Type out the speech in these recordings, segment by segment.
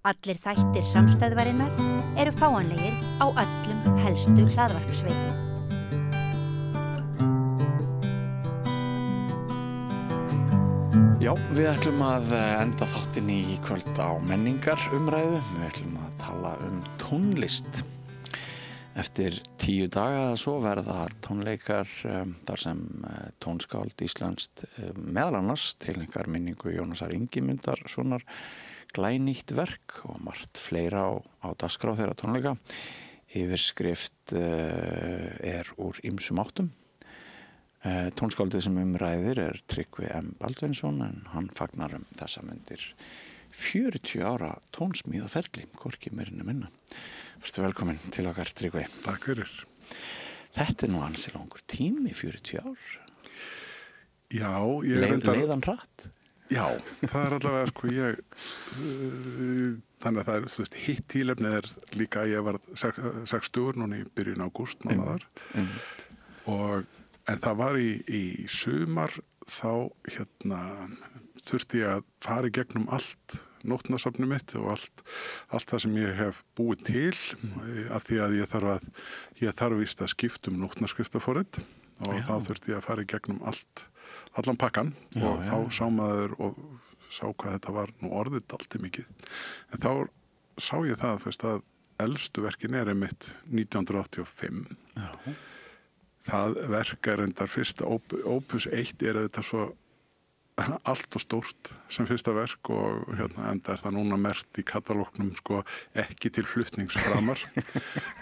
Allir þættir samstæðvarinnar eru fáanlegir á öllum helstu hlaðvarpsveitum. Já, við ætlum að enda þáttinn í kvöld á menningarumræðu. Við ætlum að tala tónlist. Eftir 10 daga eða svo verða tónleikar þar sem tónskáld íslenskt meðal annars tileingar minningu Jónasar Ingimundarsonar glænýtt verk og margt fleira á dagskrá þeirra tónleika. Yfirskrift úr ýmsum áttum. Tónskáldið sem ræðir Tryggvi M. Baldvinsson en hann fagnar þessa mundir 40 ára tónsmíðaferli, hvorki meira né minna. Vertu velkomin til okkar, Tryggvi. Takk fyrir. Þetta nú ansi langur tími, 40 ár. Já, Leiðan hratt? Já, það allavega þannig að það hitt tílefnið líka að ég var 60 núna í byrjun ágúst mánaðar. En það var í sumar þá þurfti ég að fara í gegnum allt nótnasafnið mitt og allt það sem ég hef búið til af því að ég þarf víst að skipta nótnaskriftaforrit og þá þurfti ég að fara í gegnum allan pakkan og þá sá maður og sá hvað þetta var nú orðið dálítið mikið. En þá sá ég það að elstu verkin einmitt 1985. Já. Það verk reyndar fyrsta, Opus 1 þetta svo allt og stórt sem fyrsta verk og enda það núna merkt í katalóknum ekki til flutningsframar.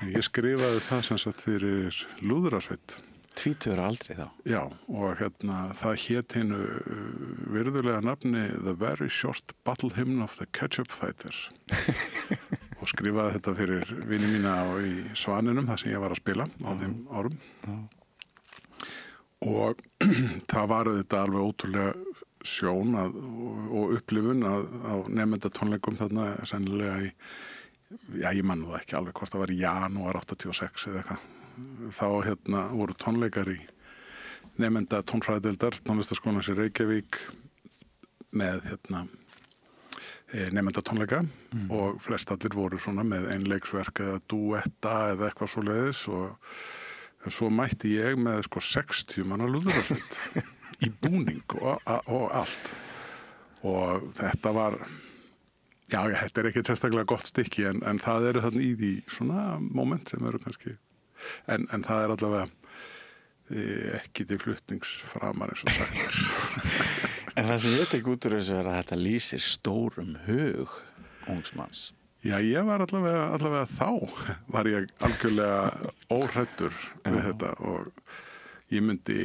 Ég skrifaði það sem sagt fyrir Lúðrasveit. 20 aldrei þá? Já, og það hét hinu virðulega nafni The Very Short Battle Hymn of the Ketchup Fighter. Og skrifaði þetta fyrir vini mína í Svaninum, þar sem ég var að spila á þeim árum. Og það var þetta alveg ótrúlega sjón og upplifun á nemendatónleikum þarna sennilega ég man það ekki alveg hvort það var í janúar 86 eða eitthvað. Þá voru tónleikar í nemenda tónfræðideildar tónlistarskólans í Reykjavík með nemenda tónleika og flest allir voru svona með einleiksverk eða duetta eða eitthvað svoleiðis og svo mætti ég með 60 manna lúðrasveit í búning og allt og þetta var þetta ekki sérstaklega gott stykki en það eru þarna í því svona moment sem eru kannski en það allavega ekki til flutningsframar eins og sagt En það sem ég tek út úr þessu að þetta lýsir stórum hug ungsmanns. Já, ég var allavega þá var ég algjörlega óhræddur við þetta og ég myndi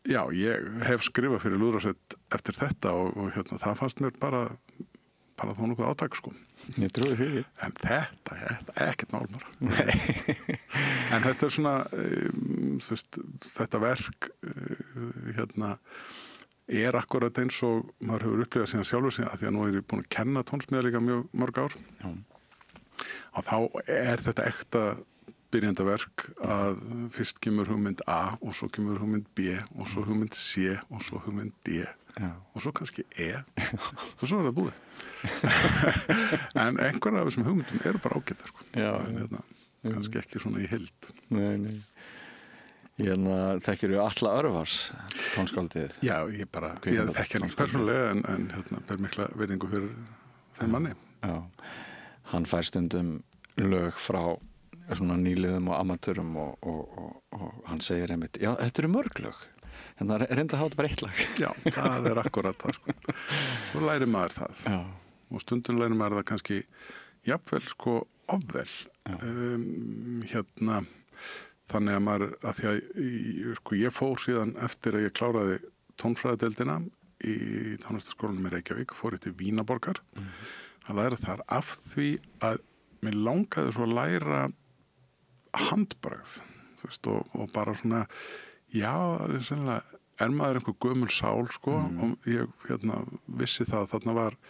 ég hef skrifað fyrir Lúðrasveit eftir þetta og það fannst mér bara þó nokkuð átak Ég trúi því. En þetta ekkert mál bara. En þetta svona þetta verk akkurat eins og maður hefur upplifað síðan sjálfur síðan af því að nú ég búin að kenna tónsmíða líka mjög mörg ár. Já. Og þá þetta ekta byrjandaverk að fyrst kemur hugmynd A og svo kemur hugmynd B og svo hugmynd C og svo hugmynd D. Já. Og svo kannski og svo það búið. En einhver af þessum hugmyndum eru bara ágættar. Já. Kannski ekki svona í heild. Nei. Þekkirðu Atla Örvars, tónskáldið? Já, ég þekki hann persónulega en ber mikla virðingu fyrir þeim manni. Já, hann fær stundum lög frá svona nýliðum og amatörum og hann segir einmitt, já, þetta eru mörg lög. En það reynda að hafa þetta bara eitt lag. Já, það akkurat það, Svo lærir maður það. Já. Og stundum lærir maður það kannski jafnvel, ofvel. Þannig að maður, að því að ég fór síðan eftir að ég kláraði tónfræðideildina í tónlistarskólanum í Reykjavík, fór ég til Vínaborgar að læra þar af því að mér langaði svo að læra handbragð, og bara svona, sennilega maður einhver gömul sál, og ég vissi það að þarna var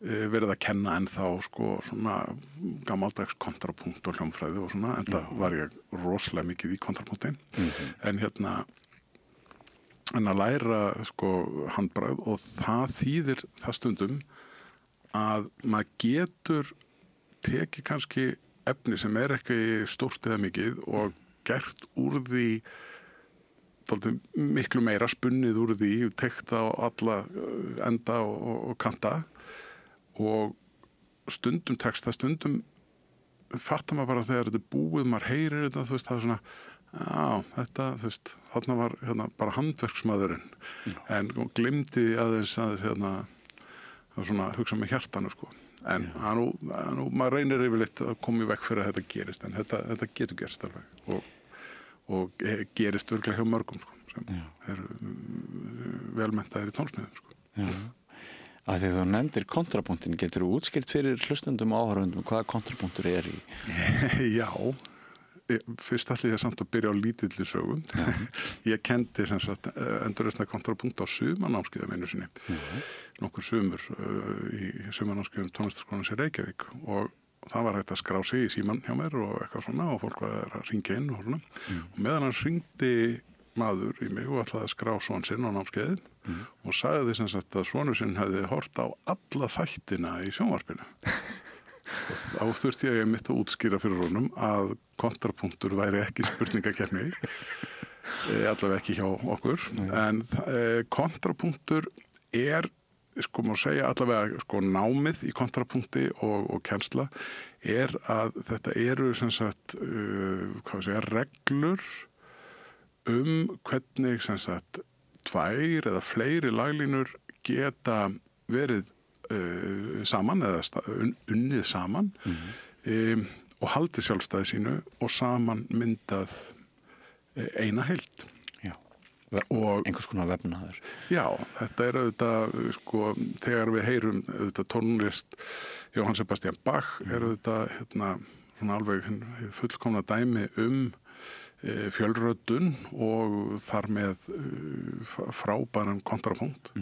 verið að kenna ennþá svona gamaldags kontrapunkt og hljómfræði og svona, enda var ég rosalega mikið í kontrapunktin en að læra handbragð og það þýðir það stundum að maður getur tekið kannski efni sem ekki stórt eða mikið og gert úr því miklu meira, spunnið úr því, teygt á alla enda og kanta og stundum texta, stundum fattar maður bara þegar þetta búið, maður heyrir þetta, þú veist, það svona, þetta, þú veist, þarna var bara handverksmaðurinn, en gleymdi aðeins að svona hugsa með hjartanu, sko. En maður reynir yfirleitt að koma í veg fyrir að þetta gerist, en þetta getur gerst alveg og gerist örglega hjá mörgum, sko, sem eru velmenntaðir í tónsmiðum, sko. Já. Að því þú nefndir kontrapunktin, getur þú útskýrt fyrir hlustendum og áhorfendum hvaða kontrapunktur í? Já, fyrst ætli ég samt að byrja á lítilli sögum. Ég kenndi sem sagt endurreisna kontrapunkt á sumarnámskeiðum einu sinni. Nokkur sumur í sumarnámskeiðum tónlistarskólans í Reykjavík og það var hægt að skrá sig í símann hjá mér og eitthvað svona og fólk var að hringja inn og svona. Og meðan hann hringdi maður í mig og ætlaði að skrá son sinn á námskeiðin og sagði sem sagt að sonur sinn hefði hort á alla þættina í sjónvarpinu. Þá þurfti ég mitt að útskýra fyrir honum að kontrapunktur væri ekki spurningakeppni, allavega ekki hjá okkur, en kontrapunktur sko má segja allavega sko námið í kontrapunkti og kennsla að þetta eru sem sagt reglur hvernig sem sagt 2 eða fleiri laglínur geta verið saman eða unnið saman og haldið sjálfstæði sínu og saman myndað eina heild. Já, og einhvers konar vefnaður. Já, þetta auðvitað, sko, þegar við heyrum auðvitað tónlist Jóhann Sebastian Bach auðvitað svona alveg fullkomna dæmi fjölröddun og þar með frábæran kontrapunkt.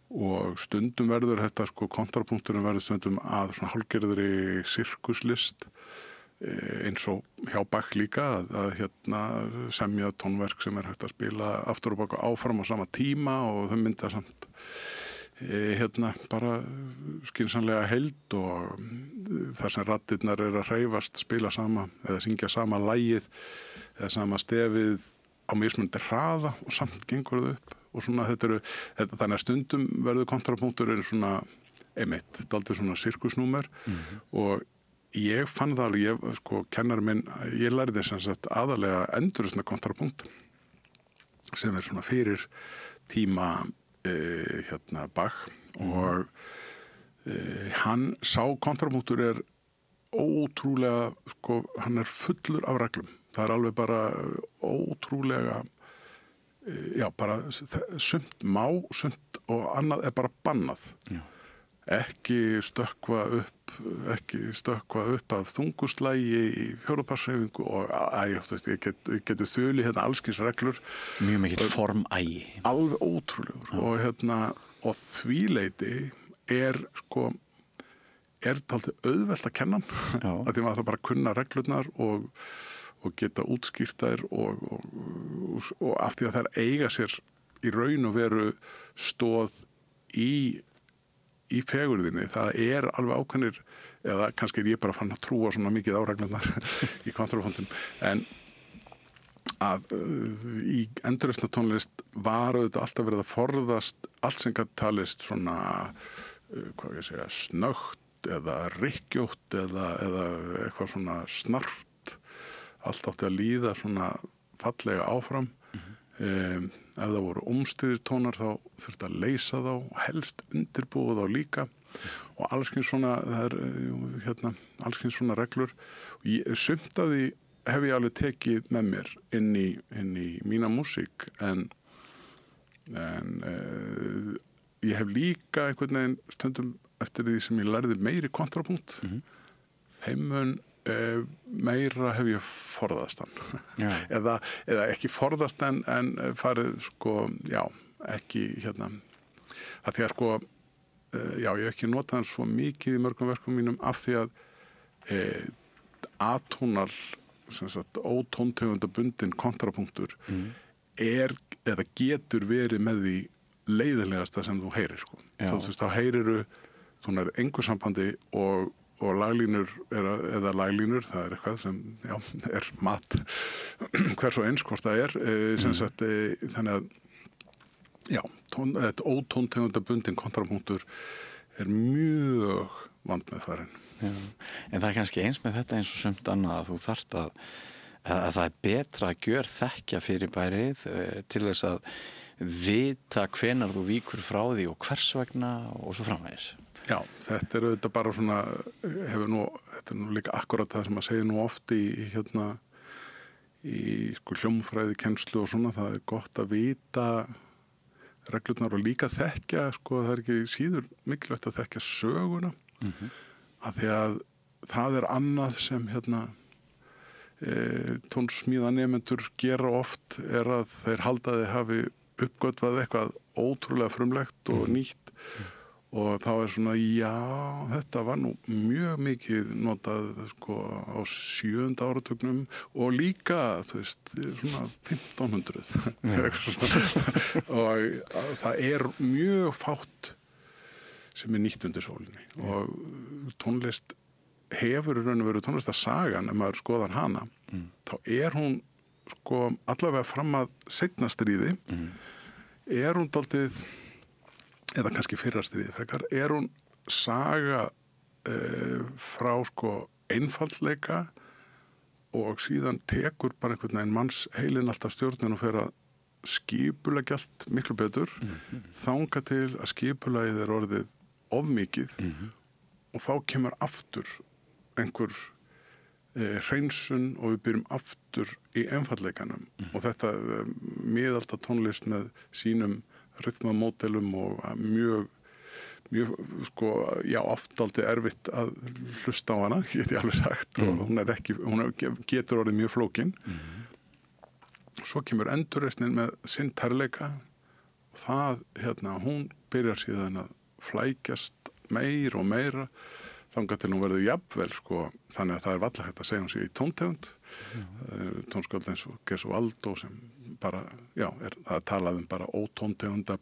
Og stundum verður þetta, sko, kontrapunkturinn verður stundum að svona hálfgerðri sirkuslist eins og hjá Bach líka að semja tónverk sem hægt að spila aftur og baka áfram á sama tíma og þau mynda samt bara skynsamlega heild og þar sem raddirnar eru að hreyfast, spila sama eða syngja sama lagið eða sama stefið á mismunandi hraða og samt gengur þau upp og svona þannig að stundum verður kontrapunkturinn svona einmitt, dálítið svona sirkusnúmer og ég fann það alveg, sko, kennari minn, ég lærði sem sagt aðalega endurreisna kontrapunkt sem svona fyrir tíma Bach og hann sá kontrapunktur ótrúlega, sko, hann fullur af reglum. Það alveg bara ótrúlega bara sumt má, sumt og annað bara bannað. Já. Ekki stökkva upp af þunguslægi í fjóraparshreyfingu og ég geti þuli allskyns reglur. Mjög mikill formægi. Alveg ótrúlegur og því leyti sko dálítið auðvelt að kenna hann að því maður það bara kunna reglurnar og geta útskýrt þær og af því að þær eiga sér í raun og veru stoð í fegurðinni. Það alveg ákveðnir, eða kannski ég bara fann að trúa svona mikið á reglurnar í kontrapunktum, en að í endurreisna tónlist var auðvitað alltaf verið að forðast allt sem gat talist svona, snöggt eða rykkjótt eða eitthvað svona snart. Allt átti að líða svona fallega áfram. Ef það voru ómstríðir tónar þá þurfti að leysa þá og helst undirbúa þá líka og allskyns svona, allskyns svona reglur. Sumt af því hef ég alveg tekið með mér inn í mína músík en ég hef líka einhvern veginn stundum eftir því sem ég lærði meiri kontrapunkt heimun meira hef ég forðast hann eða ekki forðast en farið sko, ekki að því að sko ég hef ekki notað hann svo mikið í mörgum verkum mínum af því að atónal ótóntegundabundin kontrapunktur eða getur verið með því leiðilegasta sem þú heyrir sko. Þá heyriru þú nær engu sambandi og laglínur eða laglínur, það eitthvað sem er mat hvers og eins hvort það sem sagt, þannig að ótóntegundabundin kontrapunktur mjög vandmeðfarin. Já. En það kannski eins með þetta eins og sumt annað að þú þarft að það betra að gjör þekkja fyrirbærið til þess að vita hvenar þú víkur frá því og hvers vegna og svo framvegis. Já, þetta auðvitað bara svona, þetta nú líka akkurat það sem maður segir nú oft í sko hljómfræði kennslu og svona, það gott að vita reglurnar og líka þekkja, sko, það ekki síður mikilvægt að þekkja söguna, af því að það annað sem tónsmíðanemendur gera oft að þeir halda að þeir hafi uppgötvað eitthvað ótrúlega frumlegt og nýtt og þá svona, þetta var nú mjög mikið notað sko á 7. áratugnum og líka, þú veist, svona 1500 og það mjög fátt sem nýtt undir sólinni og tónlist hefur í raun og veru tónlistarsagan, ef maður skoðar hana, þá hún sko allavega fram að seinna stríði, hún dálítið eða kannski fyrra stríði frekar, hún saga frá sko einfaldleika og síðan tekur bara einhvern veginn manns heilinn alltaf stjórnin og fer að skipuleggja allt miklu betur, þanga til að skipulagið orðið ofmikið og þá kemur aftur einhver hreinsun og við byrjum aftur í einfaldleikanum og þetta miðalda tónlist með sínum rytmamódelum og mjög sko, oft aldrei erfitt að hlusta á hana, get ég alveg sagt og hún getur orðið mjög flókin. Svo kemur endurreisnin með sinn tærleika og það, hún byrjar síðan að flækjast meira og meira þangað til hún verður jafnvel sko, þannig að það varla hægt að segja hún sé í tóntegund. Tónskáld eins og Gesualdo sem bara, það talað bara ótóntegunda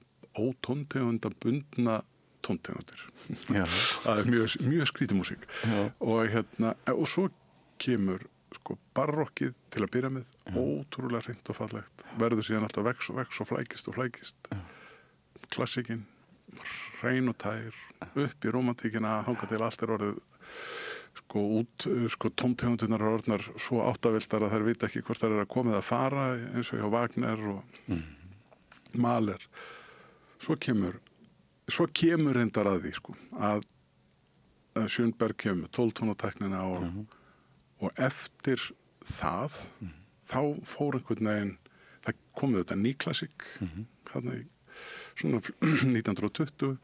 bundna tóntegundir. Það mjög skrítið músík. Og svo kemur sko barokkið til að byrja með, ótrúlega hreint og fallegt, verður síðan alltaf vex og flækist. Klassikinn, hrein og tær, upp í rómantíkina, þangað til allt orðið sko út, sko tóntegundirnar orðnar svo áttavildar að þær vita ekki hvort þær að koma að fara, eins og hjá Wagner og Mahler. Svo kemur reyndar að því sko, að Schönberg kemur 12-tónateknina og eftir það, þá fór einhvern veginn, það komið þetta nýklassik, þarna svona 1920,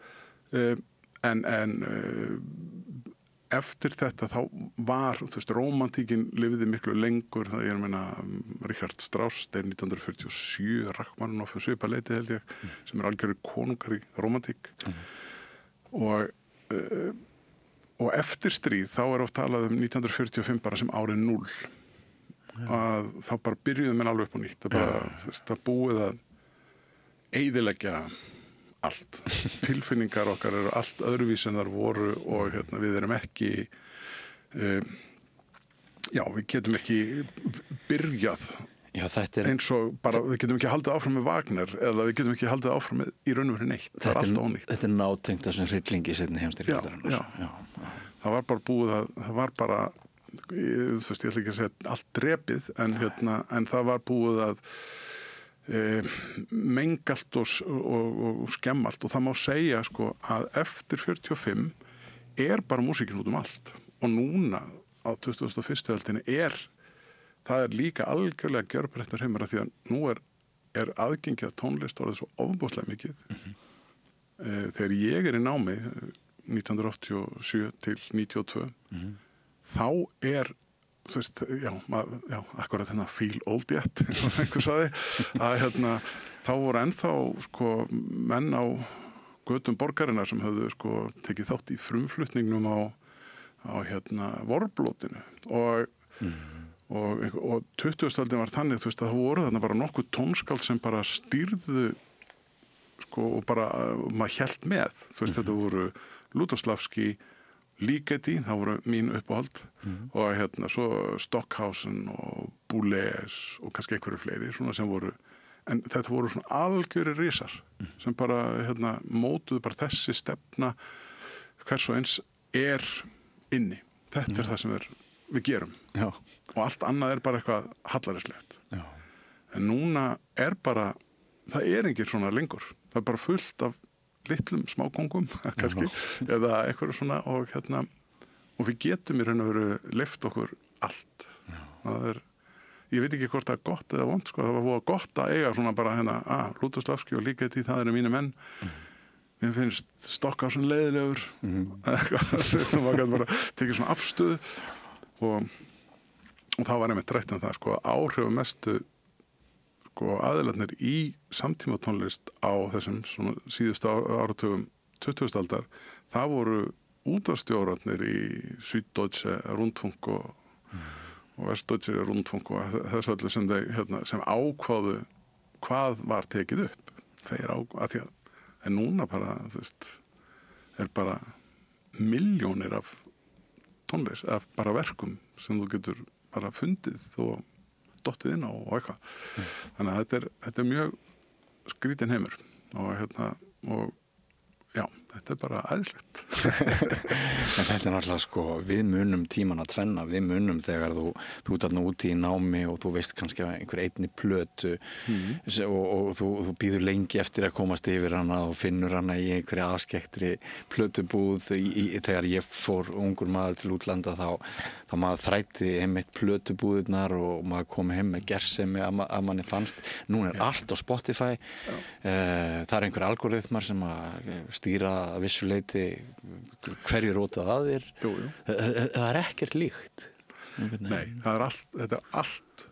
en eftir þetta þá var, þú veist, rómantíkin lifði miklu lengur, það ég meina Richard Strauss, 1947, Rachmaninoff svipað leyti held ég, sem algjörður konungar í rómantík og eftir stríð þá oft talað 1945 bara sem árið 0 að þá bara byrjuðu menn alveg upp á nýtt, það búið að eyðileggja allt. Tilfinningar okkar eru allt öðruvís en þar voru og við erum ekki við getum ekki byrjað eins og bara, við getum ekki haldið áfram með Wagner eða við getum ekki haldið áfram með í raun og veru neitt. Það allt ónýtt. Þetta nátengt þessum hryllingi seinni heimsstyrjaldarinnar. Það var bara búið að, það var bara, þú veist, ég ætla ekki að segja allt drepið en það var búið að mengalt og skemmalt og það má segja sko að eftir 45 bara músíkin út allt og núna á 21. öldinni það líka algjörlega gjörbreyttar heimur af því að nú aðgengi að tónlist orðið svo ofboðslega mikið. Þegar ég í námi 1987 til 92 þá þú veist, akkurat feel old yet einhver sagði að þá voru ennþá sko menn á götum borgarinnar sem höfðu sko tekið þátt í frumflutningnum á vorblótinu og 20. öldin var þannig, þú veist, að það voru þarna bara nokkuð tónskáld sem bara stýrðu sko, og bara maður hélt með, þú veist, þetta voru Lutoslavski, Ligeti, það voru mín uppáhald og svo Stockhausen og Boulez og kannski einhverju fleiri svona sem voru, en þetta voru svona algjörir risar sem bara mótuðu bara þessi stefna hvers og eins inni. Þetta það sem við gerum. Já. Og allt annað bara eitthvað hallærislegt. Já. En núna bara, það engin svona lengur. Það bara fullt af litlum smákongum, kannski, eða einhverju svona, og við getum í raun og veru leyft okkur allt. Það ég veit ekki hvort það gott eða vont, sko, það var gott að eiga svona bara Lutoslavski og Ligeti, það mínu menn. Mér finnst Stockhausen leiðilegur, maður gæti bara tekið svona afstöðu og það var einmitt rætt það, sko, áhrifamestu sko, aðilarnir í samtímatónlist á þessum svona síðustu áratugum 20. aldar, það voru útvarpsstjórarnir í Süddeutsche Rundfunk og Westdeutsche Rundfunk og þessu öllu sem sem ákváðu hvað var tekið upp. Þeir að því að en núna bara, þú veist, bara milljónir af tónlist, af bara verkum sem þú getur bara fundið og dottið inn á og eitthvað. Þannig að þetta mjög skrítin heimur og já, þetta bara æðislegt. En þetta náttúrulega sko, við munum tíman að trenna, við munum þegar þú ert þarna úti í námi og þú veist kannski einhver einni plötu og þú býður lengi eftir að komast yfir hana og finnur hana í einhverja afskektri plötubúð þegar ég fór ungur maður til útlanda þá maður þrætti einmitt plötubúðirnar og maður kom heim með gersemi að manni fannst. Nú allt á Spotify, það einhver algoritmar sem að stýra að vissu leyti hverju rótað að þér. Jú. Það ekkert líkt. Nei, þetta allt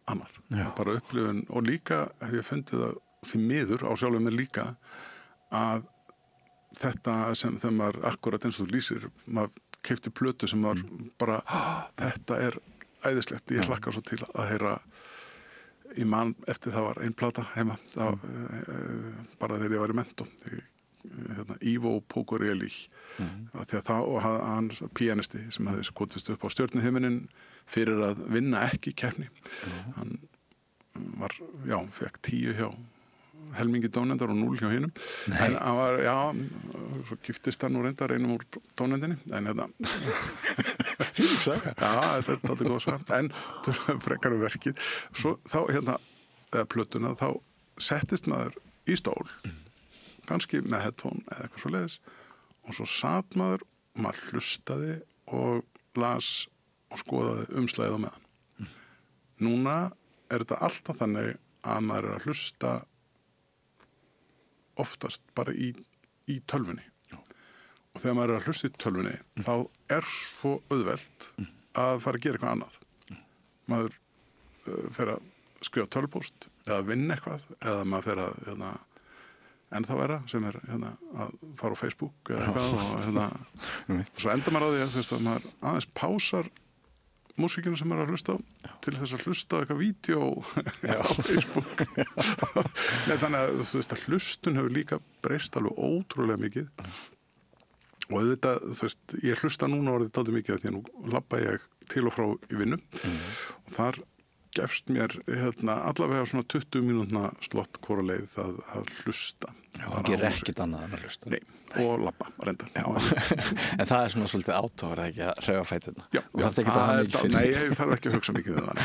annað. Bara upplifun og líka hef ég fundið það því miður á sjálfum mér líka að þetta sem þegar maður akkurat eins og þú lýsir, maður keypti plötu sem var bara þetta æðislegt, ég hlakka svo til að heyra í mann eftir það var ein plata heima bara þegar ég var í mentó Ivo Pogorelli því að og hann píanisti sem hafði skotist upp á stjörnuhiminin fyrir að vinna ekki keppni hann var, fekk 10 hjá helmingi dónendar og 0 hjá hinum en hann var, svo giftist hann nú reyndar einum úr dónendinni en fílík saga þetta er góð saga en frekar verkið svo þá eða plötuna þá settist maður í stól kannski með headphone eða eitthvað svo leiðis og svo sat maður hlustaði og las og skoðaði umslagið á meðan. Núna þetta alltaf þannig að maður að hlusta oftast bara í tölvunni. Og þegar maður að hlusta í tölvunni þá svo auðvelt að fara að gera eitthvað annað. Maður fer að skrifa tölvupóst eða vinna eitthvað eða maður fer að ennþá vera sem að fara á Facebook eða eitthvað og svo endar maður á því að maður aðeins pásar músíkina sem maður að hlusta á til þess að hlusta á eitthvað vídeo á Facebook þannig að að hlustun hefur líka breyst alveg ótrúlega mikið og þetta, ég hlusta núna orðið dálítið mikið því að nú labba ég til og frá í vinnu og þar gefst mér allavega svona 20 mínútna slott hvora leið að hlusta. Það gerir ekkert annað en að hlusta. Nei, og labba, reyndar. En það svona svolítið átóður ekki að hreyfa fæturna. Já, nei, ég þarf ekki að hugsa mikið um það.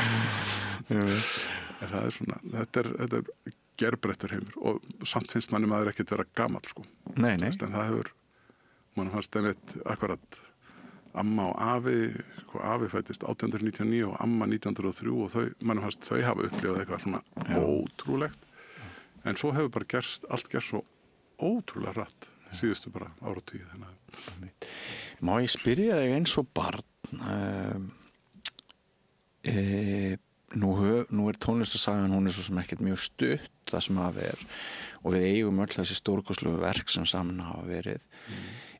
Það svona, þetta er gerbreyttur heimur og samt finnst manni maður ekkert vera gamall, sko. Nei. En það hefur, mann fannst einmitt akkurat amma og afi fættist 1899 og amma 1903 og þau hafa upplifað eitthvað svona ótrúlegt en svo hefur bara allt gerst svo ótrúlega hratt síðustu bara áratugi Má ég spyrja þig eins og barn nú tónlistarsagan hún svo sem ekkert mjög stutt það sem hafa og við eigum öll þessi stórkostlegu verk sem saman hafa verið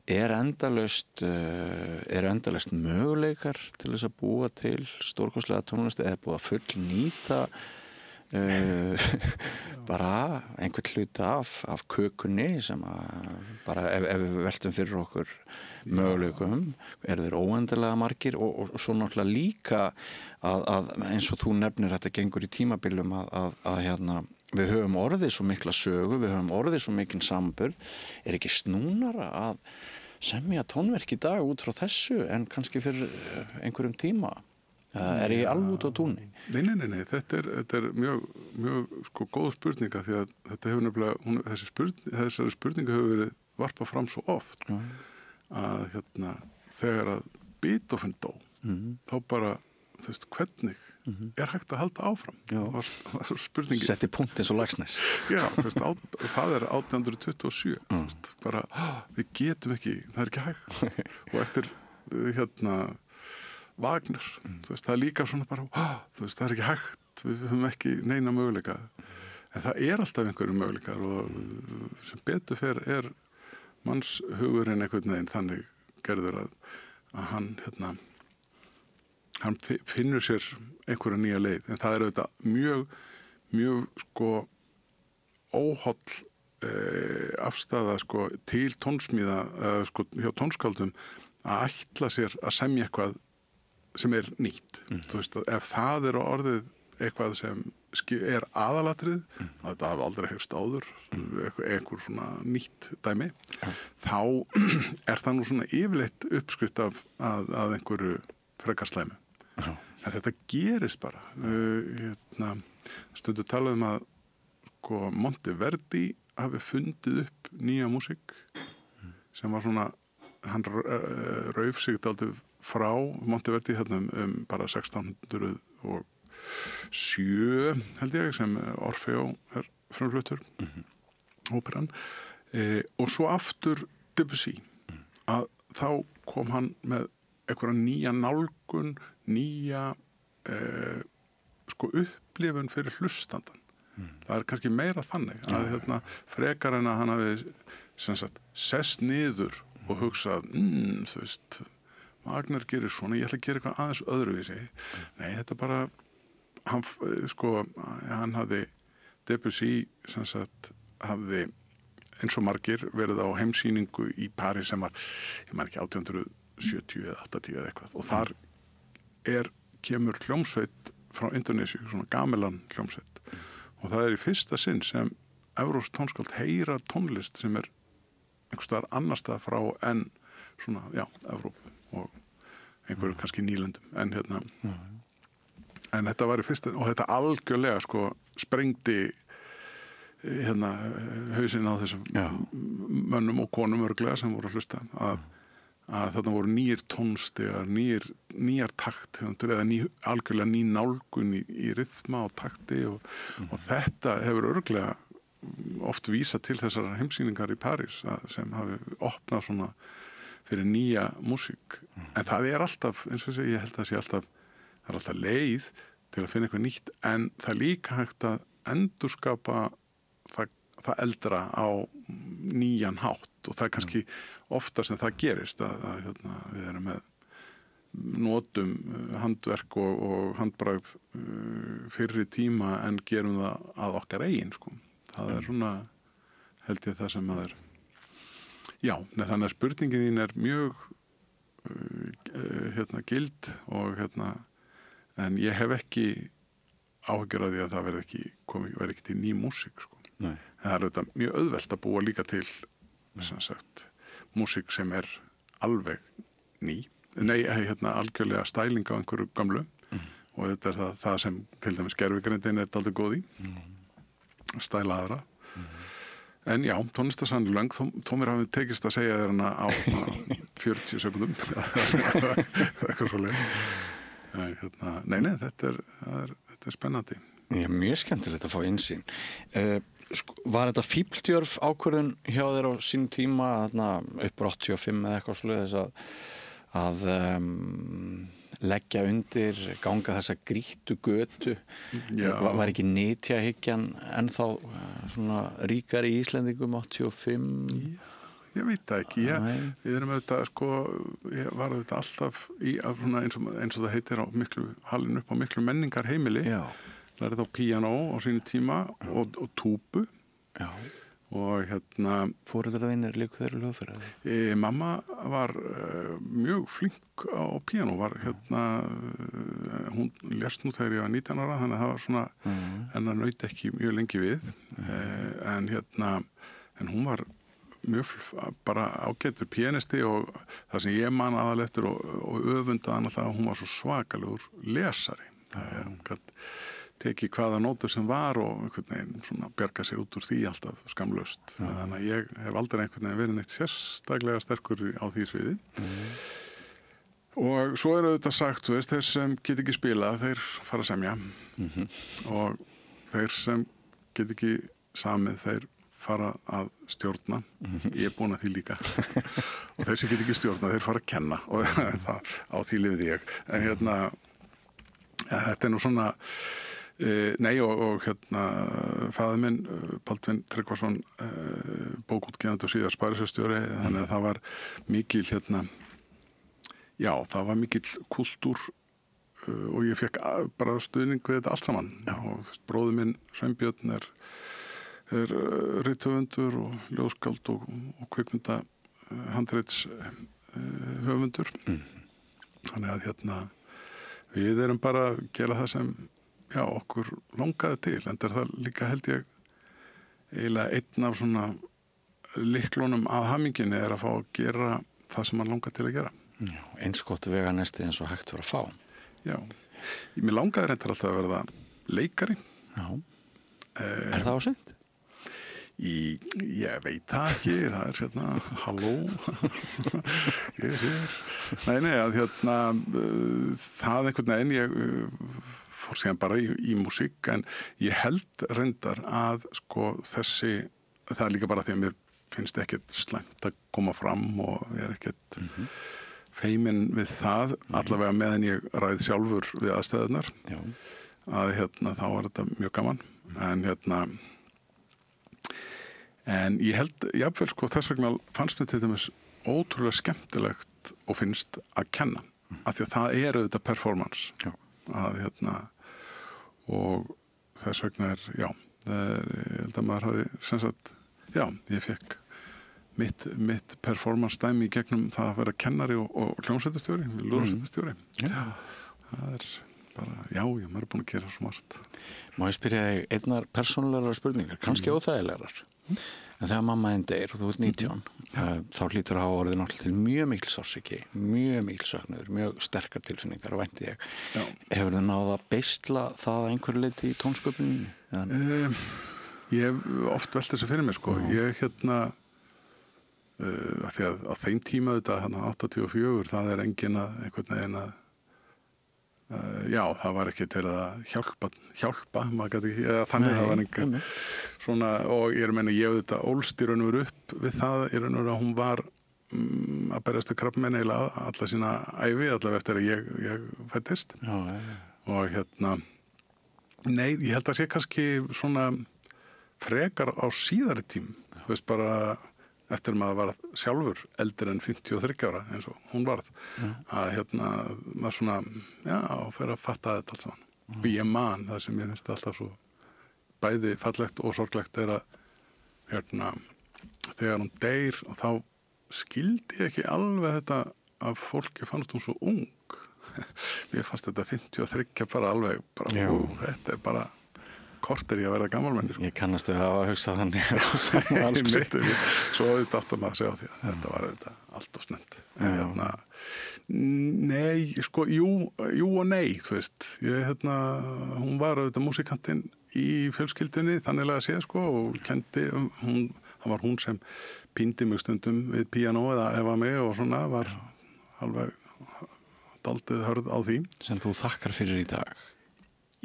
eru endalaust möguleikar til þess að búa til stórkostlega tónlist eða búið að fullnýta bara einhvern hluta af kökunni sem að bara ef við veltum fyrir okkur möguleikum, þeir óendanlega margir og svo náttúrulega líka að eins og þú nefnir þetta gengur í tímabilum að hérna við höfum orðið svo mikla sögu, við höfum orðið svo mikinn samanburð, ekki snúnara að semja tónverk í dag út frá þessu en kannski fyrir einhverjum tíma? Ég alveg út á túnni? Nei, þetta er mjög sko góð spurninga því að þetta hefur nefnilega, þessari spurninga hefur verið varpað fram svo oft að hérna, þegar að Beethoven dó, þá bara, þú veist, hvernig er hægt að halda áfram? Það var spurningin. Setti punkt eins og Laxness. Já, þú veist, það er 1827, þú veist, bara, við getum ekki, það er ekki hægt. Og eftir, hérna, Wagner, þú veist, það er líka svona bara, þú veist, það er ekki hægt, við höfum ekki neina möguleika, en það er alltaf einhverju möguleikar og sem betur fer mannshugurinn einhvern veginn þannig gerður að hann, hérna, hann finnur sér einhverja nýja leið, en það er auðvitað mjög, sko, óholl afstæða, sko, til tónsmíða, sko, hjá tónskáldum að ætla sér að semja eitthvað sem er nýtt. Þú veist, ef það er orðið eitthvað sem er aðalatrið, að þetta hafi aldrei hefst áður, einhver svona nýtt dæmi, þá er það nú svona yfirleitt uppskrift af einhverju frekar slæmu. En þetta gerist bara. Hérna, stundu talaðum að sko, Monteverdi hafi fundið upp nýja músík sem var svona, hann rauf sig dálítið frá Monteverdi hérna bara 1607 held ég sem Orfeo er framfluttur óperan og svo aftur Debussy að þá kom hann með einhverja nýja nálgun nýja sko upplifun fyrir hlustandan það er kannski meira þannig að hérna, frekar en að hann hafi sem sagt sest niður og hugsað þú veist Wagner gerir svona, ég ætla að gera eitthvað aðeins öðruvísi. Nei, þetta bara, hann hafði, Debussy, sem sagt, hafði eins og margir verið á heimsýningu í París sem var, ég man ekki, 1870 eða 80 eða eitthvað. Og þar kemur hljómsveit frá Indonésiu, svona gamelan hljómsveit. Og það er í fyrsta sinn sem evrópsk tónskáld heyra tónlist sem er einhvers staðar annars staðar frá en svona, já, Evrópu og einhverjum kannski nýlöndum en hérna en þetta var í fyrsta og þetta algjörlega sko sprengdi hérna hausinn á þessum mönnum og konum örglega sem voru að hlusta að þarna voru nýjir tónstigar, nýjar takthöfundur eða algjörlega ný nálgun í rytma og takti og þetta hefur örglega oft vísa til þessar heimsýningar í París sem hafi opnað svona fyrir nýja músík. En það er alltaf, eins og ég held að það sé alltaf, það er alltaf leið til að finna eitthvað nýtt, en það er líka hægt að endurskapa það eldra á nýjan hátt og það er kannski oftast en það gerist að hérna, við erum með notum handverk og handbragð fyrri tíma en gerum það að okkar eigin, sko. Það er svona, held ég það sem að er. Já, þannig að spurningin þín er mjög hérna, gild og hérna, en ég hef ekki áhyggjur af því að það verði ekki til ný músík, sko. Nei. En það er auðvitað mjög auðvelt að búa líka til sem sagt, músík sem er alveg ný. Nei, hérna, algjörlega stæling á einhverju gamlu og þetta er það sem til dæmis gervigreindin er dálítið góð í. Stæla aðra. En já, tónlistarsann löng, þó mér hafði tekist að segja þér hana á 40 sekundum. Eitthvað svo leið. Nei, þetta er spennandi. Já, mjög skemmtilegt að fá innsýn. Var þetta fífldjörf ákvörðun hjá þér á sín tíma, upp 85 eða eitthvað svo leiðis að leggja undir, ganga þessa grýttu götu? Var ekki nytjahyggjan ennþá svona ríkari í Íslendingum 85? Ég veit það ekki. Við erum auðvitað, sko, ég var auðvitað alltaf eins og það heitir á halinu upp á miklu menningarheimili. lærði þá píanó á sínu tíma og túbu. Já. Og Foreldrar þínir líka þeir hljóðfæri? Mamma var mjög flink á píanó, var hún lést nú þegar ég var 19 ára, þannig að það var svona hennar naut ekki mjög lengi við, en hún var mjög bara ágætur píanisti og það sem ég man aðal eftir og öfundaði alltaf að hún var svo svakalegur lesari. Hún gat tekið hvaða nótur sem var og einhvern veginn svona bjarga sér út úr því alltaf skamlaust. Þannig að ég hef aldrei einhvern veginn verið neitt sérstaklega sterkur á því sviði. Og svo auðvitað sagt, þeir sem get ekki spila, þeir fara að semja. Og þeir sem get ekki samið, þeir fara að stjórna. Ég búin að því líka. Og þeir sem get ekki stjórna, þeir fara að kenna. Og það, á því lifði ég. En þetta nú svona nei og faðir minn Baldvin Tryggvason bókútgefandi og síðar sparisjóðsstjóri, þannig að það var mikil já, það var mikil kúltúr og ég fekk bara stuðning við þetta allt saman. Og bróðir minn Sveinbjörn er rithöfundur og ljóðskáld og kvikmynda handrits höfundur. Þannig að við erum bara að gera það sem okkur langaði til, en það líka held ég eiginlega einn af svona lyklunum að haminginni að fá að gera það sem mann langar til að gera. Já, eins gott veganesti eins og hægt var að fá. Já, mér langaði reyndar alltaf að verða leikari. Já. Er það ásett? Ég veit það ekki, það er halló, ég er hér. Nei, að það einhvern veginn, ég fór síðan bara í músík, en ég held reyndar að það er líka bara því að mér finnst ekkert slæmt að koma fram og ég er ekkert feiminn við það, allavega meðan ég ræð sjálfur við aðstæðunar, að þá var þetta mjög gaman, en ég held jafnvel þess vegna fannst mér til dæmis ótrúlega skemmtilegt og finnst að kenna, af því að það er auðvitað performance. Og þess vegna ég held að maður hafi sem sagt, ég fekk mitt performance dæmi í gegnum það að vera kennari og hljómsveitarstjóri, lúðrasveitarstjóri. Það er bara, maður er búin að gera svo margt. Má ég spyrja þig einnar persónulegar spurningar, kannski óþægilegar. En þegar mamma þín deyr og þú ert 19, þá hlýtur að hafa orðið náttúrulega til mjög mikil sársauki, mjög mikil söknuður, mjög sterkar tilfinningar og vænti ég. Hefur þið náð að beisla það að einhverju leyti í tónsköpuninni? Ég hef oft velt þessu fyrir mér, Ég af því að á þeim tíma þetta 84, það er enginn að einhvern veginn að það var ekki til að hjálpa maður gæti ekki, eða þannig það var einhver svona, og ég hef þetta ólst í raun og veru upp við það í raun og veru að hún var að berjast við krabbamein eiginlega alla sína ævi, allavega eftir að ég fæddist. Og nei, ég held að sé kannski svona frekar á síðari tím, þú veist bara eftir maður var sjálfur eldri en 53 ára eins og hún varð, að maður svona, fyrir að fatta þetta allt saman. Og ég man það sem ég finnst alltaf svo bæði fallegt og sorglegt er að þegar hún deyr og þá skildi ég ekki alveg þetta að fólki fannst hún svo ung. Mér fannst þetta 53 bara alveg, þetta er bara korter ég að verða gamalmenni. Ég kannast við að hafa hugsað þannig. Svo auðvitað áttum að segja á því að þetta var auðvitað allt of snönd. En nei, jú og nei, þú veist. Hún var auðvitað músíkantinn í fjölskyldunni, þanniglega að segja, og kendi, það var hún sem píndi mig stundum við píanó eða efa mig og svona, var alveg daldið hörð á því. Sem þú þakkar fyrir í dag?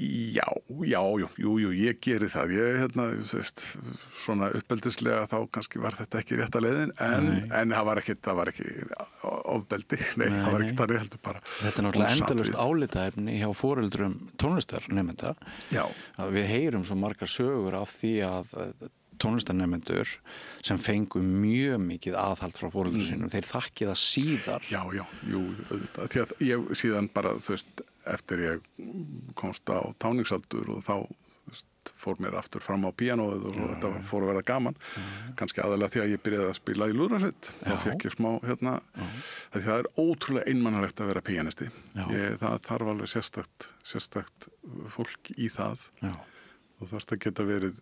Já, ég geri það. Svona uppeldislega þá kannski var þetta ekki rétta leiðin, en það var ekki ofbeldi, það var ekki þannig heldur bara. Þetta er náttúrulega endalaust álitaefni hjá foreldrum tónlistarnemenda. Við heyrum svo margar sögur af því að tónlistarnemendur sem fengu mjög mikið aðhald frá foreldrum sínum, þeir þakki það síðar. Auðvitað. Því að ég síðan bara, þú veist, eftir ég komst á táningsaldur og þá fór mér aftur fram á píanóið og þetta fór að verða gaman kannski aðalega því að ég byrjaði að spila í lúðrasveit þá fekk ég smá því það er ótrúlega einmannalegt að vera píanisti það þarf alveg sérstakt fólk í það og þarfst að geta verið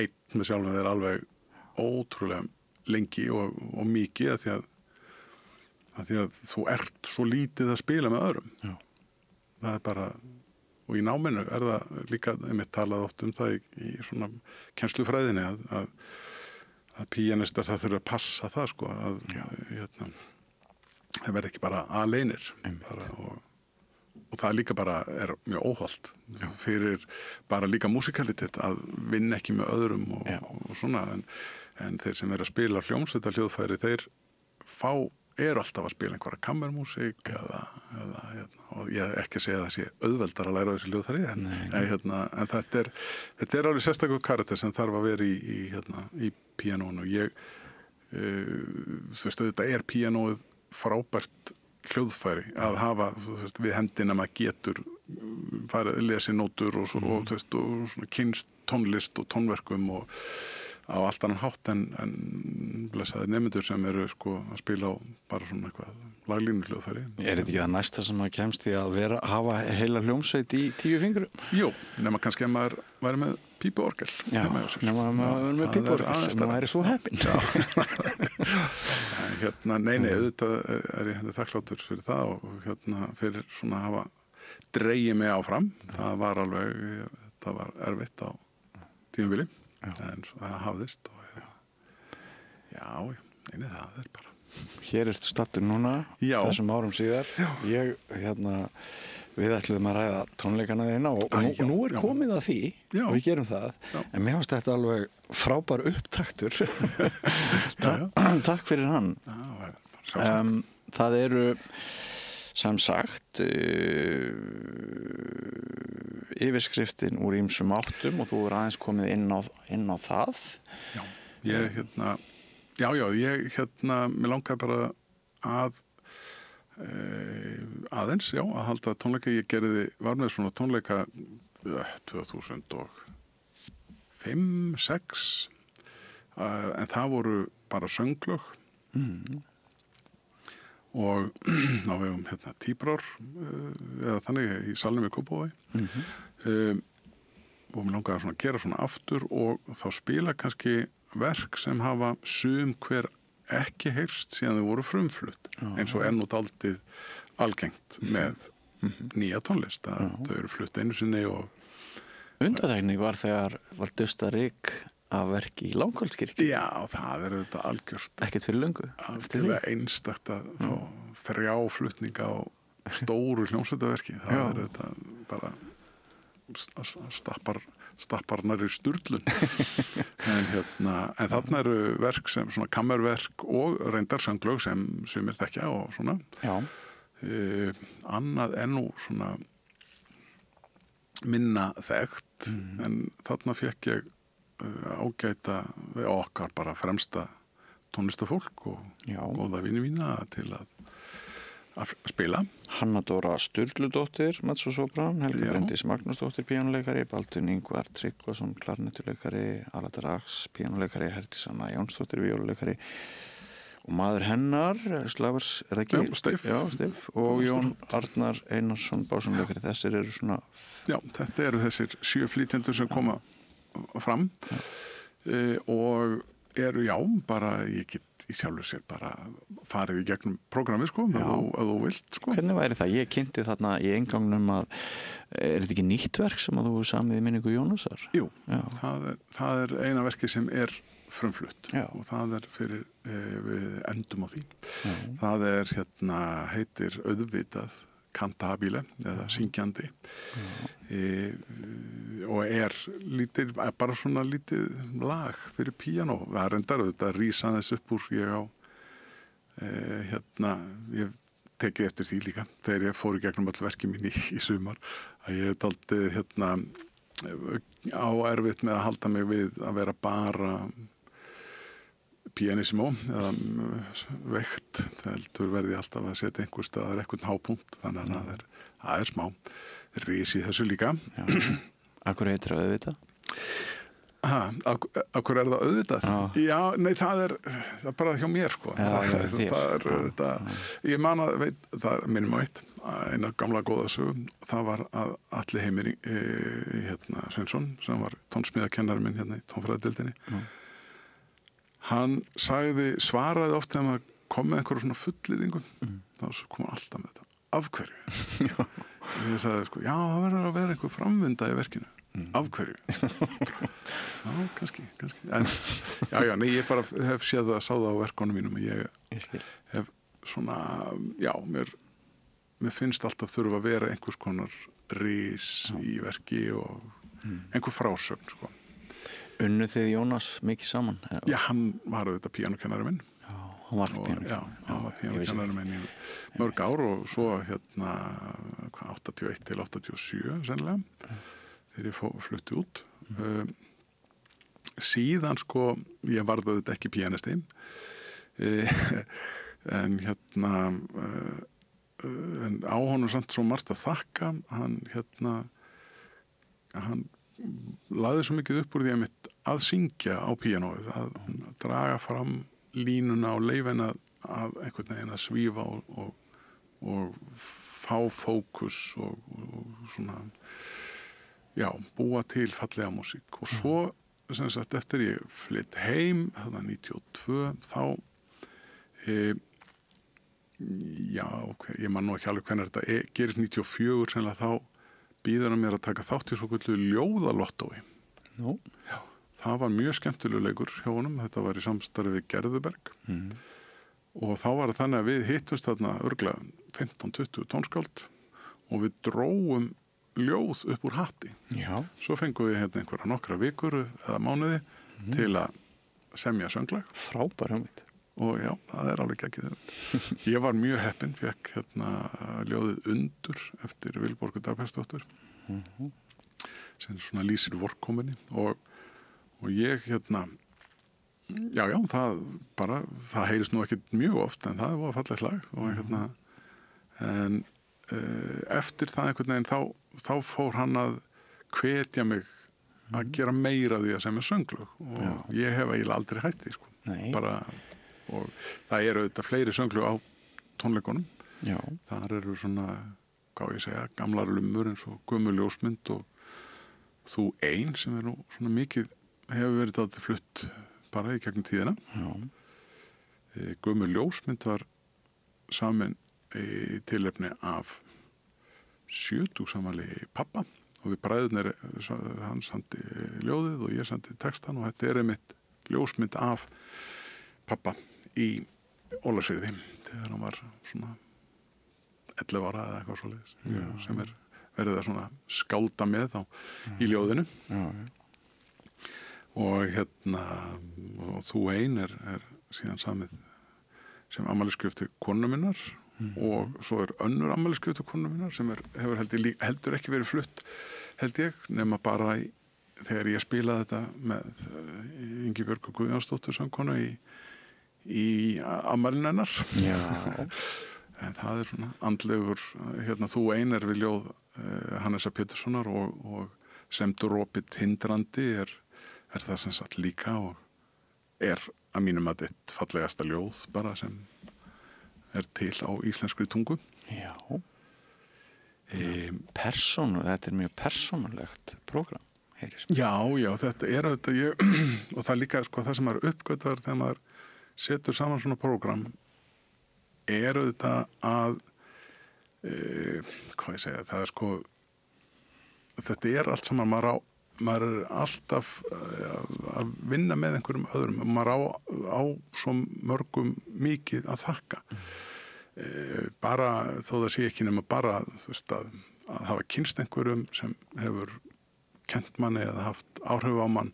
einn með sjálfum þér alveg ótrúlega lengi og mikið að því að þú ert svo lítið að spila með öðrum það er bara og í náminu það líka einmitt talað oft það í svona kennslufræðinni að píanistar það þurfa að passa það sko að það verði ekki bara aleinir bara, og það líka bara er mjög óhollt fyrir bara líka músikalitet að vinna ekki með öðrum og svona en þeir sem að spila hljómsveitar hljóðfæri þeir eru alltaf að spila einhverja kammermúsík og ég ekki að segja að það sé auðveldar að læra þessi hljóðfæri en þetta er alveg sérstakur karakter sem þarf að vera í píanónu þú veist auðvitað er píanóið frábært hljóðfæri að hafa við hendina maður getur farið að lesa nótur og svona kynst tónlist og tónverkum og á allt annan hátt en blessaði nemendur sem eru sko að spila á bara svona eitthvað laglínu hljóðfæri. Er þetta ekki það næsta sem maður kemst í að hafa heila hljómsveit í 10 fingrum? Jú, nema kannski að maður væri með pípuorgel. Já, nema maður væri með pípuorgel sem maður væri svo heppinn. Nei, auðvitað er ég þakklátur fyrir það og fyrir svona að hafa dregið mig áfram. Það var erfitt á tímabili. En það hafðist og það er bara Hér ertu stattur núna þessum árum síðar við ætluðum að ræða tónleikana þína og nú er komið að því og við gerum það en mér finnst þetta alveg frábær upptaktur Takk fyrir hann Það eru sem sagt yfirskriftin úr ýmsum áttum og þú er aðeins komið inn á það. Ég mér langaði bara aðeins, að halda tónleika. Ég var með svona tónleika 2005, 2006 en það voru bara sönglög og á vegum Tíbrár eða þannig í salnum í Kópavogi og mér langaði að gera svona aftur og þá spila kannski verk sem hafa sum hver ekki heyrst síðan þau voru frumflutt eins og nú dálítið algengt með nýja tónlist þau eru flutt einu sinni og Undantekning var þegar var dustarík af verki í Langholtskirkju. Já, það er þetta algjört. Ekkert fyrir löngu. Algjörlega einstakt að fá 3 flutninga á stóru hljómsveitaverki. Það er þetta bara stappar nærri sturlun. en þarna eru verk sem svona kammerverk og reyndar sönglög sem sumir þekkja og svona. Já. Annað nú svona minna þekkt en þarna fekk ég ágæta við okkar bara fremsta tónlistafólk og góða vini mína til að spila. Hanna Dóra Sturludóttir, mezzosopran, Helga Bryndís Magnúsdóttir, píanóleikari, Baldvin Ingvar Tryggvason, klarnettuleikari, Alada Rax, píanóleikari, Herdís Anna Jónsdóttir, víóluleikari og maður hennar, Slavers, er það ekki? Já, Steif. Já, Steif. Og Jón Arnar Einarsson, básumleikari. Þessir eru svona... Já, þetta eru þessir 7 flýtjendur sem koma fram og eru, bara, ég get í sjálfu sér bara farið í gegnum prógramið, sko, ef þú vilt, sko. Hvernig væri það? Ég kynnti þarna í inngangnum að, er þetta ekki nýtt verk sem að þú samið í minningu Jónasar? Jú, það er eina verki sem er frumflutt og það er fyrir, við endum á því. Það er, heitir Auðvitað cantabile eða syngjandi og er lítið, bara svona lítið lag fyrir píanó. Það er reyndar auðvitað rísa þess upp úr ég tekið eftir því líka þegar ég fór í gegnum öll verki mín í sumar að ég dálítið á erfitt með að halda mig við að vera bara pianissimo eða veikt, heldur verði alltaf að setja einhver staðar eitthvað hápunkt, þannig að það er smá rís í þessu líka. Akkur heitir það auðvitað? Akkur það auðvitað? Já, nei, það er bara hjá mér, sko. Það er auðvitað, ég man að veit, það er minnum á eitt, eina gamla góða sögum, það var að Atli Heimir Sveinsson, sem var tónsmíðakennari minn hérna í tónfræðadeildinni, hann svaraði oft þegar maður kom með einhverju svona fullyrðingu, þá kom hann alltaf með þetta. Af hverju? Ég sagði, sko, já, það verður að vera einhver framvinda í verkinu. Af hverju? Já, kannski. En, nei, ég bara hef séð það, sá það á verkunum mínum, ég hef svona, já, mér finnst alltaf þurfa að vera einhvers konar rís í verki og einhver frásögn, sko. Unnu þið Jónas mikið saman? Já, hann var auðvitað píanókennari minn. Hann var píanókennari? Já, hann var píanókennari minn í mörg ár og svo 81 til 87 sennilega, þegar ég flutti út. Síðan, sko, ég varð auðvitað ekki píanisti, en en á honum samt svo margt að þakka, hann lagði svo mikið upp úr því að syngja á píanóið, að draga fram línuna og leyfina að einhvern veginn að svífa og fá fókus og svona, já, búa til fallega músík. Og svo, sem sagt, eftir ég flytt heim, það var 92, þá já, ég man nú ekki alveg hvernig þetta gerist 94, sennilega þá býður hann mér að taka þátt í svo kvöldu ljóðalottói. Já, það var mjög skemmtilegur leikur hjá honum, þetta var í samstarfi við Gerðuberg og þá var það þannig að við hittumst þarna örglega 15-20 tónskáld og við dróum ljóð upp úr hatti. Já. Svo fengum við einhverja nokkra vikur eða mánuði til að semja sönglag. Frábær hugmynd. Og já, það er alveg ekki þetta. Ég var mjög heppinn, fekk ljóðið Undur eftir Vilborgu Dagbjörnsdóttur sem svona lýsir vorkominni og ég já, það heyrist nú ekki mjög oft en það var fallegt lag og en eftir það einhvern veginn þá fór hann að hvetja mig að gera meira því að semja sönglög og ég hef eiginlega aldrei hætti, sko. Bara og það eru auðvitað fleiri sönglu á tónleikunum. Já. Þar eru svona, hvað ég segja, gamlar lumur eins og Gömul ljósmynd og Þú ein sem nú svona mikið hefur verið þetta flutt bara í gegnum tíðina. Já. Gömul ljósmynd var samin í tilefni af 70-afmæli pabba og við bræðurnir, hann samdi ljóðið og ég samdi textan og þetta einmitt ljósmynd af pabba í Ólafsfirði þegar hann var svona 11 ára eða eitthvað svoleiðis sem verið að svona skálda með þá í ljóðinu og og Þú ein er síðan samið sem afmælisgjöf til konu minnar og svo önnur afmælisgjöf til konu minnar sem hefur heldur ekki verið flutt held ég nema bara þegar ég spilaði þetta með Ingibjörgu Guðjónsdóttur söngkonu í afmælinu hennar. Já. En það er svona andlegur, Þú ein er við ljóð Hannesar Péturssonar og Semdu ropið hindrandi er það sem sagt líka og er að mínum að þetta fallegasta ljóð bara sem er til á íslenskri tungu. Já. Þetta er mjög persónulegt prógram. Já, þetta er auðvitað og það er líka sko það sem maður uppgötvar þegar maður setur saman svona prógram er auðvitað að hvað ég segja, það er sko þetta er allt saman, maður er alltaf að vinna með einhverjum öðrum og maður á svo mörgum mikið að þakka bara þó það sé ekki nema bara þú veist að hafa kynst einhverjum sem hefur kennt manni eða haft áhrif á mann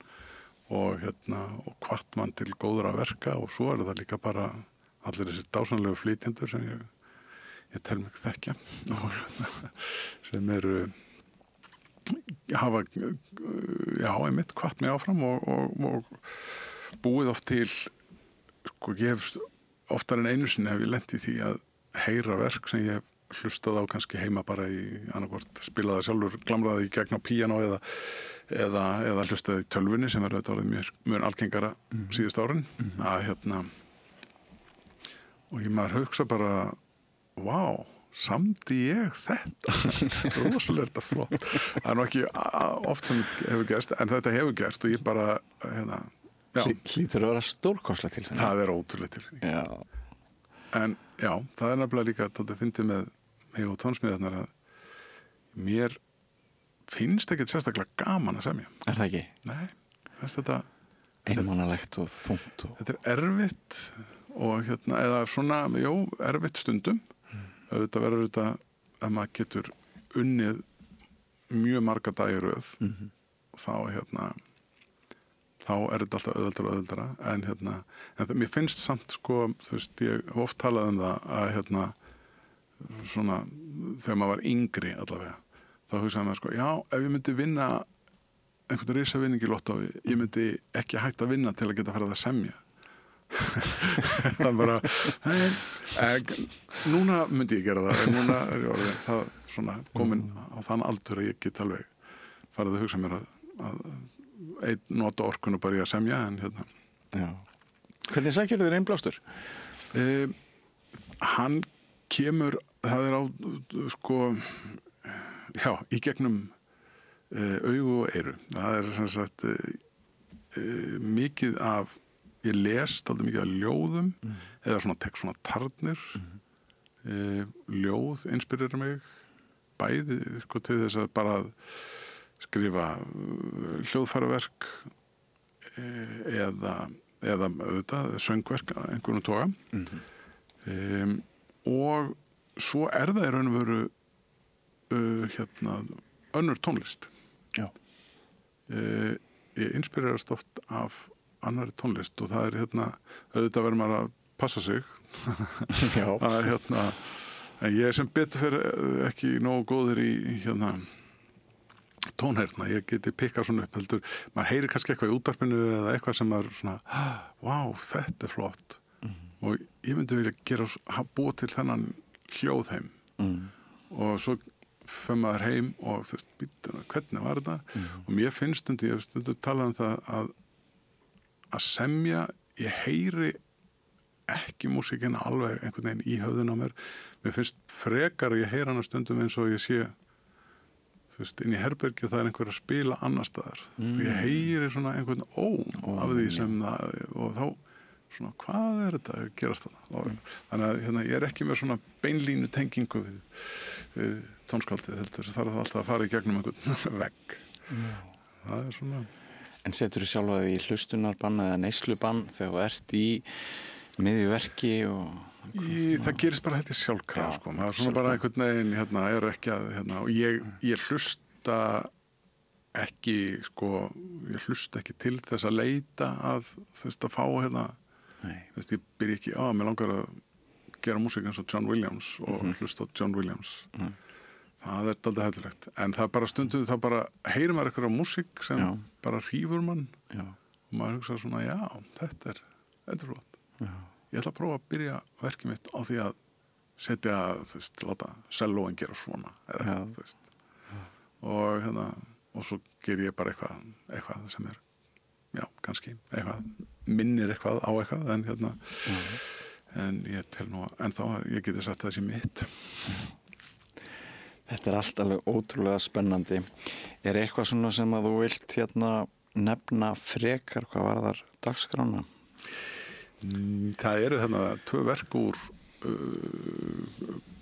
og hvart mann til góðra verka og svo er það líka bara allir þessir dásanlegu flytjendur sem ég tel mig þekkja sem eru hafa einmitt hvart mig áfram og búið oft til sko, ég hef oftar en einu sinni hef ég lent í því að heyra verk sem ég hef hlustað á kannski heima bara í annarkvort spilaði sjálfur, glamraði í gegn á píanó eða hlustaði í tölvunni sem er auðvitað orðið mjög algengara síðust árin að og maður hugsa bara vá, samdi ég þetta rosalega þetta flott það er nú ekki oft sem þetta hefur gerst en þetta hefur gerst og ég bara hlýtur að vera stórkostleg tilfinning. Það er ótrúlega tilfinning en já, það er nefnilega líka þetta fyndið með mig og tónsmíðarnar að mér finnst ekkert sérstaklega gaman að semja. Er það ekki? Nei, þetta einmannalegt og þungt þetta er erfitt og eða svona, erfitt stundum auðvitað verður þetta að maður getur unnið mjög marga daga í röð þá þá er þetta alltaf auðveldara en mér finnst samt sko, þú veist, ég hef oft talað um það að svona, þegar maður var yngri allavega, þá hugsaði maður sko, já, ef ég myndi vinna einhvern risavinning í lottó, ég myndi ekki hægt að vinna til að geta farið að semja það er bara núna myndi ég gera það en núna er ég orðið það svona komin á þann aldur að ég get alveg farið að hugsa mér að nota orkun og bara ég að semja en Já. Hvernig sækir þér innblástur? Hann kemur, það er á sko, já, í gegnum augu og eyru. Það er sem sagt mikið af, ég les dálítið mikið af ljóðum eða svona tek svona tarnir ljóð inspirerar mig bæði sko til þess að bara skrifa hljóðfæraverk eða auðvitað söngverk af einhvern toga og svo er það í raun og veru önnur tónlist. Já. Ég inspirerast oft af annarri tónlist og það er auðvitað verður maður að passa sig að en ég sem betur fyrir ekki nógu góður í tónheyrna, ég geti pikkað svona upp heldur, maður heyrir kannski eitthvað í útvarpinu eða eitthvað sem maður svona vá, þetta er flott og ég myndi vilja búa til þennan hljóðheim og svo fer maður heim og þú veist, býtuna, hvernig var þetta og mér finnst ég hef stundum talað um það að semja, ég heyri ekki músíkina alveg einhvern veginn í höfðun á mér finnst frekar að ég heyra hana stundum eins og ég sé þú veist, inn í herbergi það er einhver að spila annar staðar og ég heyri svona einhvern af því sem það og þá svona, hvað er þetta að gerast þarna þannig að ég er ekki með svona beinlínu tengingu við tónskaldið þess að það er alltaf að fara í gegnum einhvern vegg það er svona. En setur þú sjálfa þig í hlustunarbann eða neyslubann þegar þú ert í miðjuverki það gerist bara heldur sjálfkrafa sko. Það er svona bara einhvern veginn er ekki að og ég hlusta ekki sko, ég hlusta ekki til þess að leita að þú veist að fá þú veist, ég byrja ekki mér langar að gera músík eins og John Williams og hlusta á John Williams það er dálítið hættulegt en það bara stundum, það bara heyrir maður eitthvað músík sem bara hrífur mann og maður hugsa svona, já, þetta er flott ég ætla að prófa að byrja verkið mitt á því að setja, þú veist, láta sellóin gera svona eða þú veist og svo ger ég bara eitthvað sem er kannski eitthvað, minnir eitthvað á eitthvað en ég tel nú ennþá að ég geti sagt það sem mitt Þetta er allt alveg ótrúlega spennandi. Er eitthvað svona sem að þú vilt nefna frekar hvað varðar dagskrána? Það eru 2 verk úr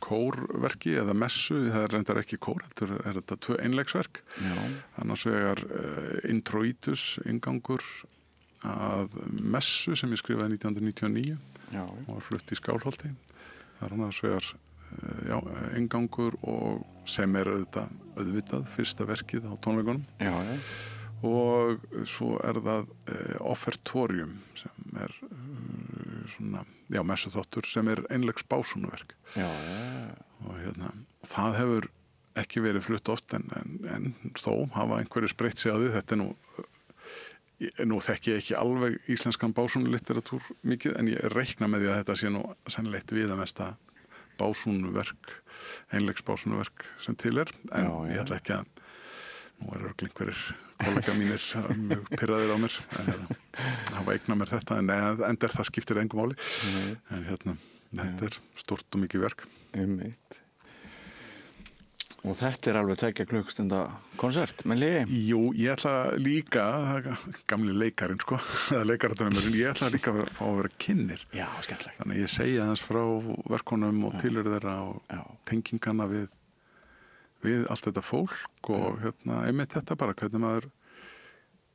kórverki eða messu, það er reyndar ekki kór, þetta 2 einleiksverk. Annars vegar Introitus, inngangur að messu sem ég skrifaði 1999 og var flutt í Skálholti. Það er annars vegar inngangur og sem er auðvitað fyrsta verkið á tónleikunum og svo er það offertorium sem er svona, messuþáttur sem er einleiks básúnuverk og það hefur ekki verið flutt oft en þó hafa einhverju spreytt sig á því þetta er nú Nú þekki ég ekki alveg íslenskan básúnulitteratúr mikið, en ég reikna með því að þetta sé nú sannleitt viðamesta básúnuverk, einleiksbásúnuverk sem til en ég ætla ekki að, nú örugglega einhverjir kollega mínir mjög pirraðir á mér, hafa eignað mér þetta, en það skiptir engu máli, en þetta stórt og mikið verk. Og þetta alveg 2 klukkstunda konsert með liði? Jú, ég ætla líka, gamli leikarinn sko, eða leikaratöfumurinn, ég ætla líka að fá að vera kynnir. Já, skemmtilegt. Þannig að ég segja aðeins frá verkunum og tilurð þeirra og tengingana við allt þetta fólk og einmitt þetta bara, hvernig maður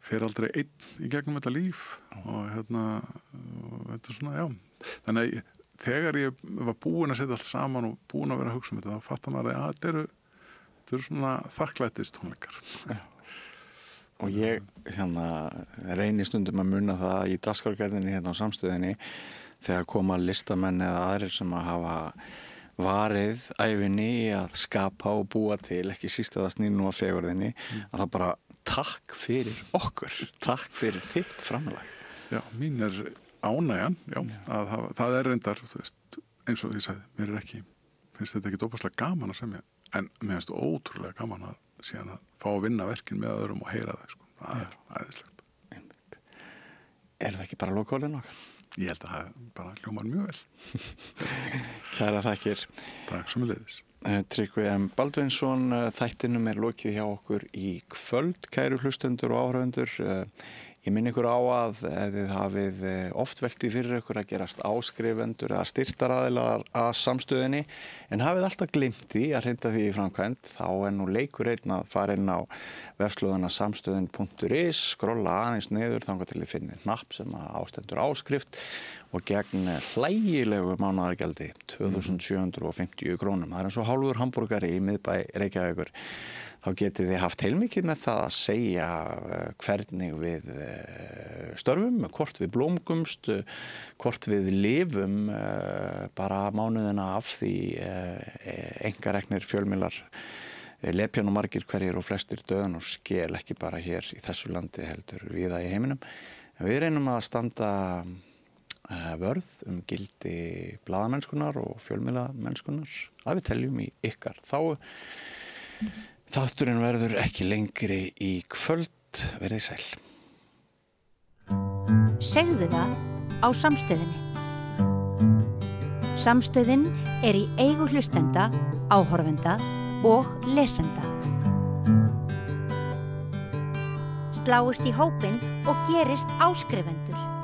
fer aldrei einn í gegnum þetta líf og þetta svona, Þannig að þegar ég var búinn að setja allt saman og búinn að vera að hugsa þetta, þá fattar maður að þetta eru svona þakklætistónleikar. Og ég reyni stundum að muna það í dagskrárgerðinni á samstöðinni þegar koma listamenn eða aðrir sem að hafa varið ævinni í að skapa og búa til, ekki síst að það snýr nú að fegurðinni, að það bara takk fyrir okkur, takk fyrir þitt framlag. Já, mín ánægjan, að það reyndar, þú veist, eins og ég sagði, finnst þetta ekki óbúslega gaman að semja, en mér finnst ótrúlega gaman að síðan að fá að vinna verkin með öðrum og heyra það, sko. Það æðislegt. Það ekki bara lokaorðin okkar? Ég held að það bara hljómar mjög vel. Kæra þakkir. Takk sömuleiðis. Tryggvi M. Baldvinsson, þættinum lokið hjá okkur í kvöld, kæru hlustendur og áhorfendur. Ég minni ykkur á að þið hafið oft veltið fyrir ykkur að gerast áskrifendur eða styrktaraðilar að samstöðinni, en hafið alltaf gleymt því að hrinda því í framkvæmd. Þá nú leikur einn að fara inn á vefslóðina samstöðin.is, skrolla aðeins niður þangað til þið finnið hnapp sem ástendur áskrift og gegn hlægilegu mánaðargjaldi 2.750 krónum. Það eins og hálfur hamborgari í miðbæ Reykjavíkur. Þá getið þið haft heilmikið með það að segja hvernig við störfum, hvort við blómgumst, hvort við lifum bara mánuðina af því einkareknir fjölmiðlar lepja nú margir hverjir og flestir döðan og skel ekki bara hér í þessu landi heldur víða í heiminum. En við reynum að standa vörð gildi blaðamennskunar og fjölmiðlamennskunar að við teljum í ykkar þágu. Þátturinn verður ekki lengri í kvöld, verið sæl. Segðu það á samstöðinni. Samstöðin í eigu hlustenda, áhorfenda og lesenda. Sláist í hópinn og gerist áskrifendur.